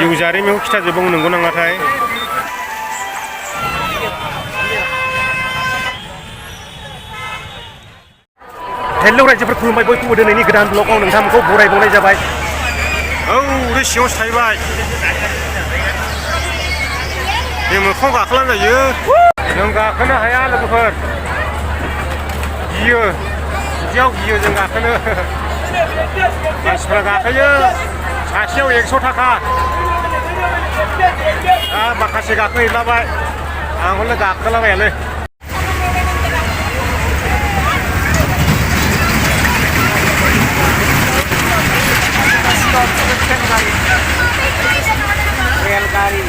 जिउ जारिमिनखौ खिथाजोबो नंगौ नाङाथाय हेलौ रायजोफोर खुलुमबाय बयखौबो दिनैनि गोदान ब्लगाव नोंथांमोनखौ बरायबावनाय जाबाय औ ओरै सिङावसो थाहैबाय बे मोखाङाव गाखोला जायो जों गाखोनो हाया लोगोफोर गियो बिदियाव गियो जों गाखोनो मानसिफ्रा गाखोयो सासेयाव 100 थाखा माखासे गाखोहैलाबाय आं हले गाखोलाबायालै रेलगाड़ी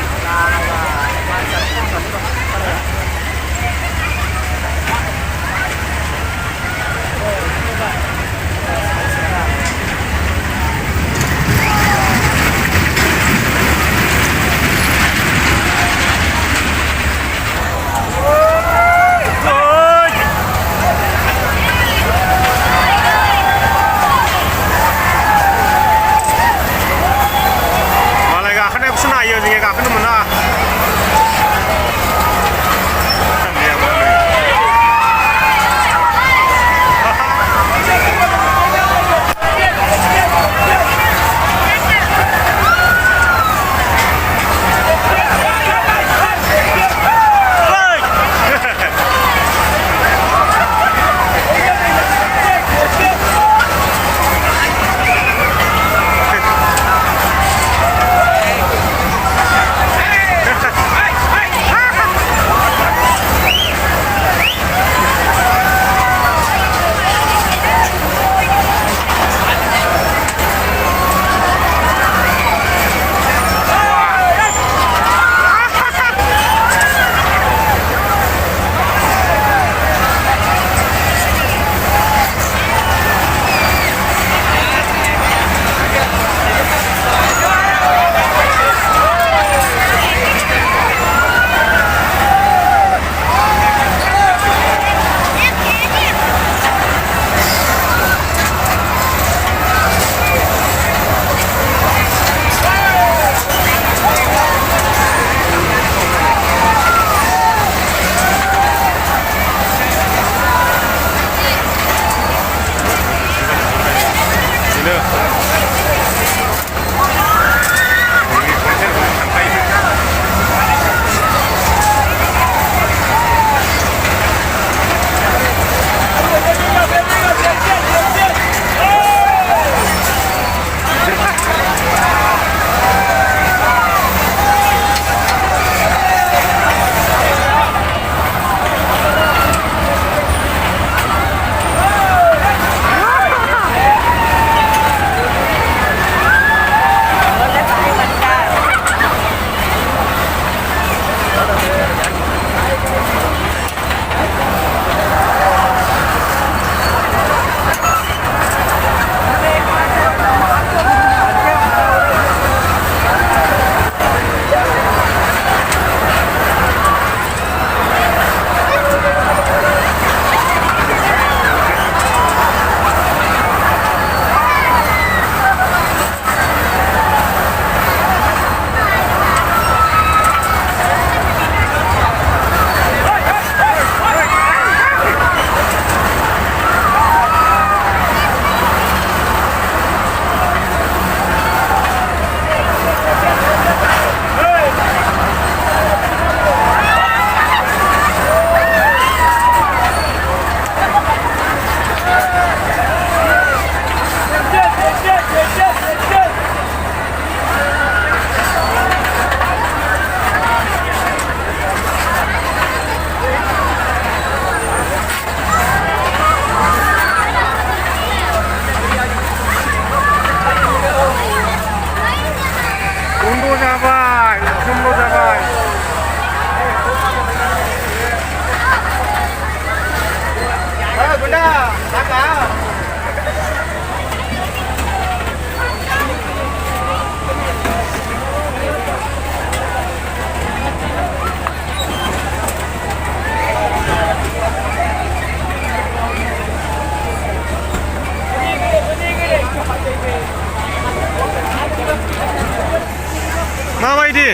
माबायदि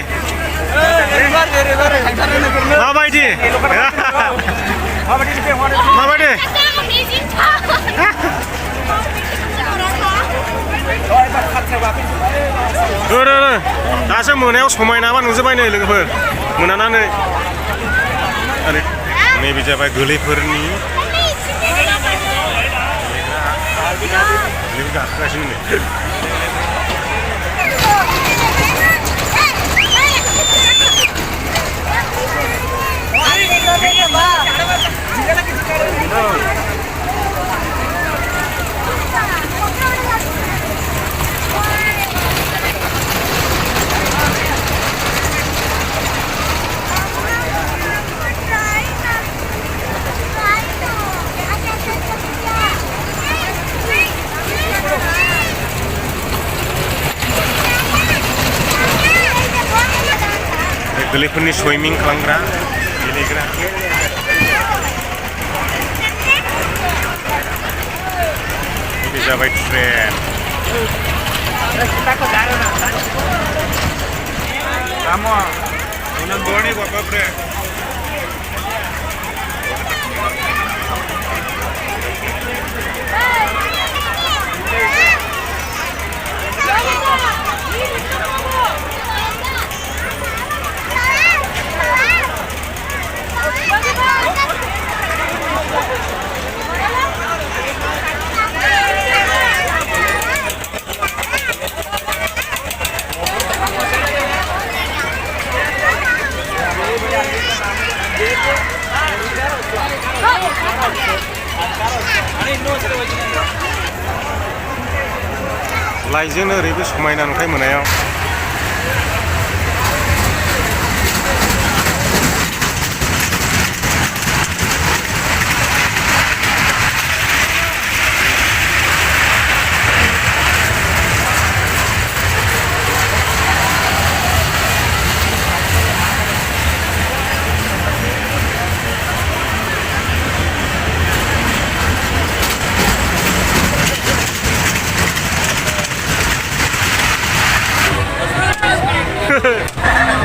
माबायदि माबायदि दासो मोनायाव समायनाबा नुजोबबाय नै लोगोफोर मोनानानै नैबे जाबाय गोरलैफोरनि गाखोगासिनो नै गोरलैफोरनि सुइमिं खालामग्रा गेलेग्रा बे जाबाय ट्रेन लाइजोंनो ओरैबो समायना नुथाय मोनायाव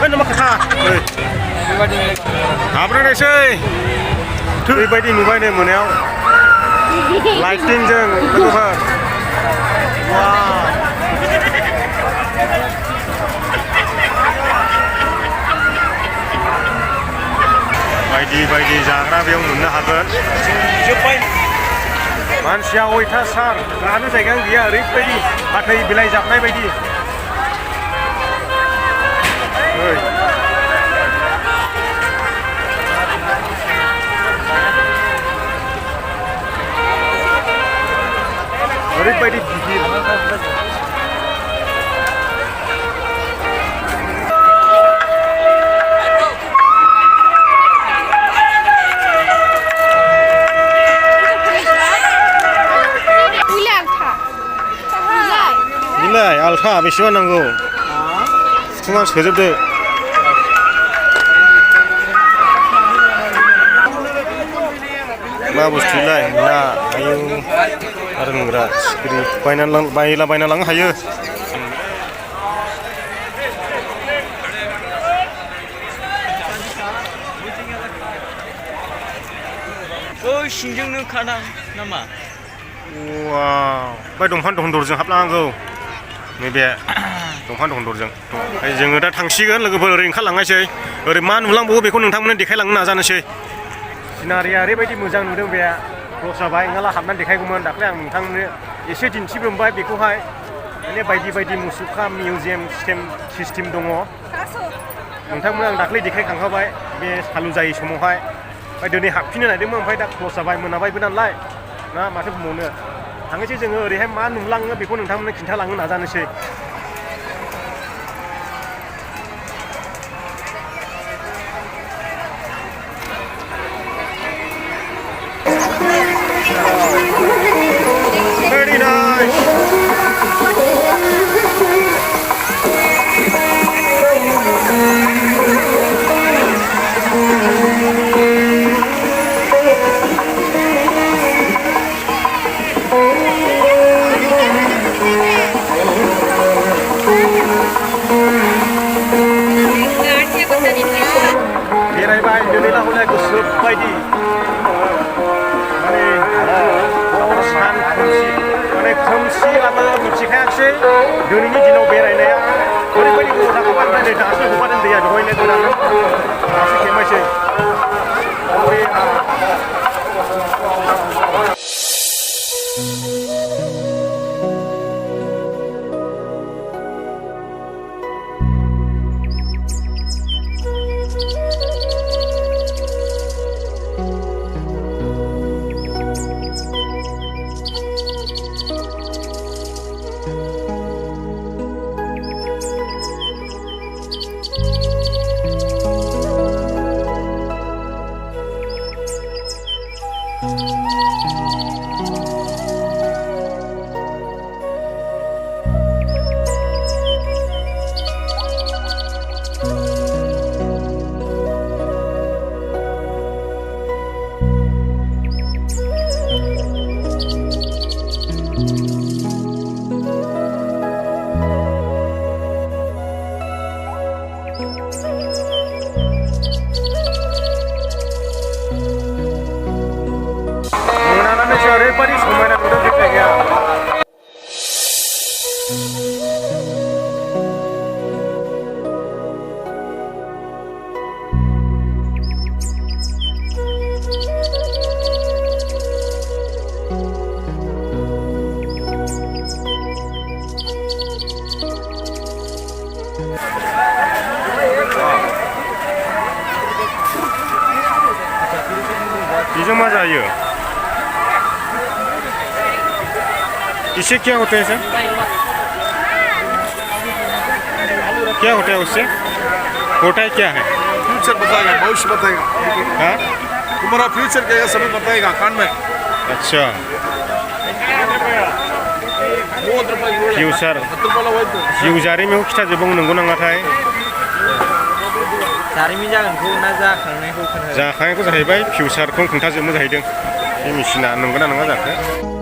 nama kata, apa nih sih? Pribadi nubai nih mana? Lighting jeng, betul kan? Wow. Baidi jagra yang mana hagan? Manusia oitasar, karena saya kan dia pribadi, pakai bilai japnai baidi. ओरैबायदि गिदिर बिलाइ आलथा बेसेबां नांगौ फुङाव सोजोबदो मा बुस्थुलाय ना आयु आरो नोंग्रा सिखिरि बायना लांनो हायो ओइ सिंजोंनो खादां नामा वाव बै दंफां दन्दरजों हाबलांनांगौ नैबे दंफां दन्दरजों जोङो दा थांसिगोन लोगोफोर ओरै ओंखारलांनायसै ओरै मा नुलांबावो बेखौ नोंथांमोननो देखायलांनो नाजानोसै सिनारिया ओरैबायदि मोजां नुदों बे क्लस जाबाय ओंखाला हाबनानै देखायगौमोन दाख्लै आं नोंथांनो एसे दिन्थिब्रोमबाय बेखौहाय माने बायदि मुसुखा मिउजियाम सिस्टेम दङ नोंथांमोन आं दाख्लै देखायखांखाबाय बे सालु जायै समावहाय ओमफ्राय दिनै हाबफिननो नायदोंमोन ओमफ्राय दा क्लस जाबाय मोनाबायबो नालाय ना माथो बुंबावनो थांनोसै जोङो ओरैहाय मा नुलाङो बेखौ नोंथांमोननो खिन्थालांनो नाजानोसै Very nice. बेरायबाय दिनैना हले गोसो बायदि माने सान खोमसि माने खोमसिब्लाबो मिथिखायाखिसै दिनैनि दिनाव बेरायनाया ओरैबायदि गोबाव जाखाबाय ओमफ्राय नै दासो हगारदों दैया दहायनो गोदानो दासो खेंबायसै ओरैबायदि समायना नुदों बे जायगाया बेजों मा जायो इसे क्या होता है सर क्या होता है उससे होता है क्या है फ्यूचर बताएगा भविष्य बताएगा हाँ तुम्हारा फ्यूचर क्या है समय बताएगा कान में अच्छा फ्यूचर जिउ जारिमिनखौ खिथाजोबो नंगौ नाङाथाय जारिमिन जागोनखौ ना जाखांनायखौ खोन्था जाखांनायखौ जाहैबाय फिउचारखौ खोन्थाजोबनो जाहैदों बे मेसिना नंगौना नङा जाखो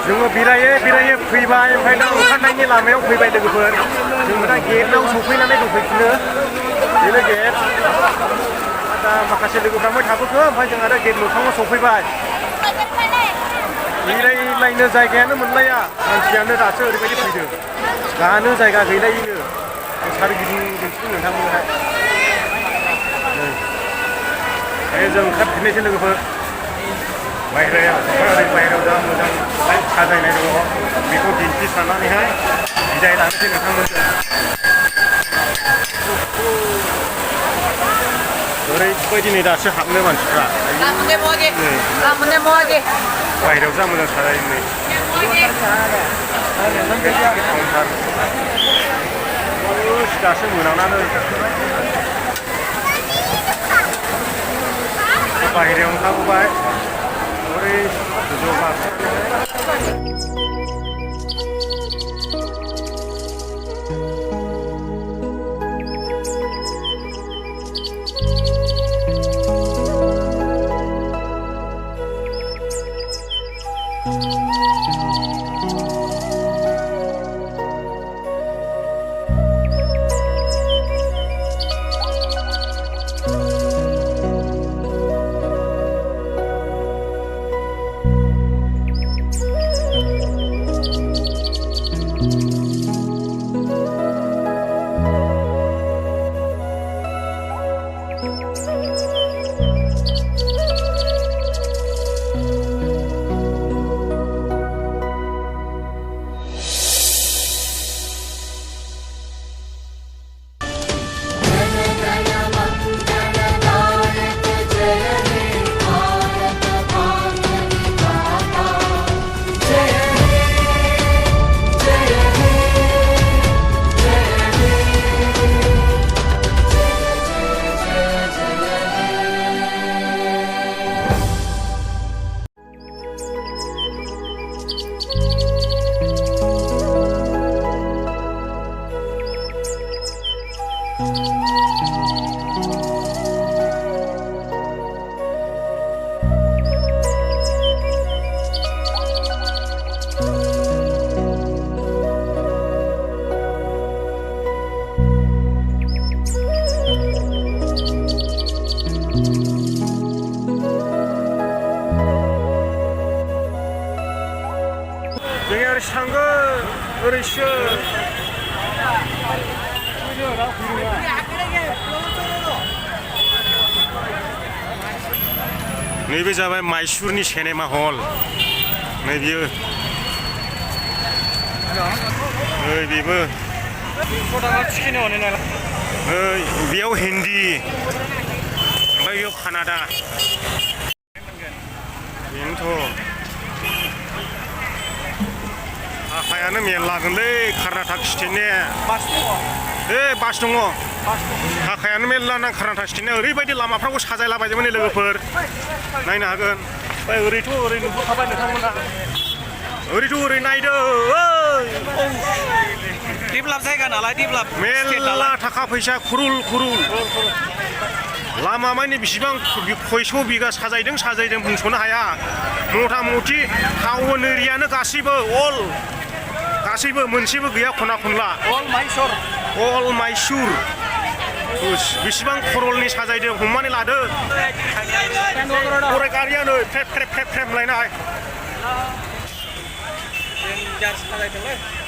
जोङो बेरायै फैबाय ओमफ्राय दा ओंखारनायनि लामायाव फैबाय लोगोफोर जोङो दा गेटआव सफैनानै दंफैफिनो बेनो गेट दा माखासे लोगोफ्रा मै थाबोखो ओमफ्राय जों आरो गेट मोखाङाव सफैबाय बेरायलायनो जायगायानो मोनलाया मानसियानो दासो ओरैबायदि फैदों गानो जायगा गैलायैनो सारिगिदिं दिन्थिनो नोंथांमोनहाय जों ओंखारफिननायसै लोगोफोर बायहेरायाव ओरै बायहेरायाव जा मोजां लाइट साजायनाय दङ बेखौ दिन्थिसारनानैहाय बिदाय लानोसै नोंथांमोनजों ओरैबायदि नै दासो हाबनो मानसिफ्रा बायहेरायाव जा मोजां साजायो नै दासो मोनानानै बायहेरायाव ओंखारबोबाय ओरै गोजौ ओरैसो थांगोन ओरैसो नैबे जाबाय माइसुरनि सिनेमा हल नै बियो नै बेबो बेयाव हिन्दी ओमफ्राय बेयाव कानाडा बेनोथ' आखायानो मेरलागोनलै कर्नाटक स्टेटनि बास दङ आखायानो मेरला ना कर्नाटक स्टेटनि ओरैबायदि लामाफ्रावबो साजायलाबायदोंमोन लोगोफोर नायनो हागोन ओमफ्राय ओरैथ' ओरै नुबोखाबाय नोंथांमोना ओरैथ' ओरै नायदो डेभेलप जायगा नालाय डेभेलप मेरला थाखा फैसा खुरुल खुरुल लामा मानि बेसेबां खयस' बिगा साजायदों बुंस'नो हाया मथा मथि टाउन एरियानो गासैबो अल गासैबो मोनसेबो गैया खना खनला अल माइसुर बेसेबां खरलनि साजायदों हमनानै लादो गराय गारियानो फ्रेब फ्रेब फ्रेब फ्रेब लायनाय साजायदोंलै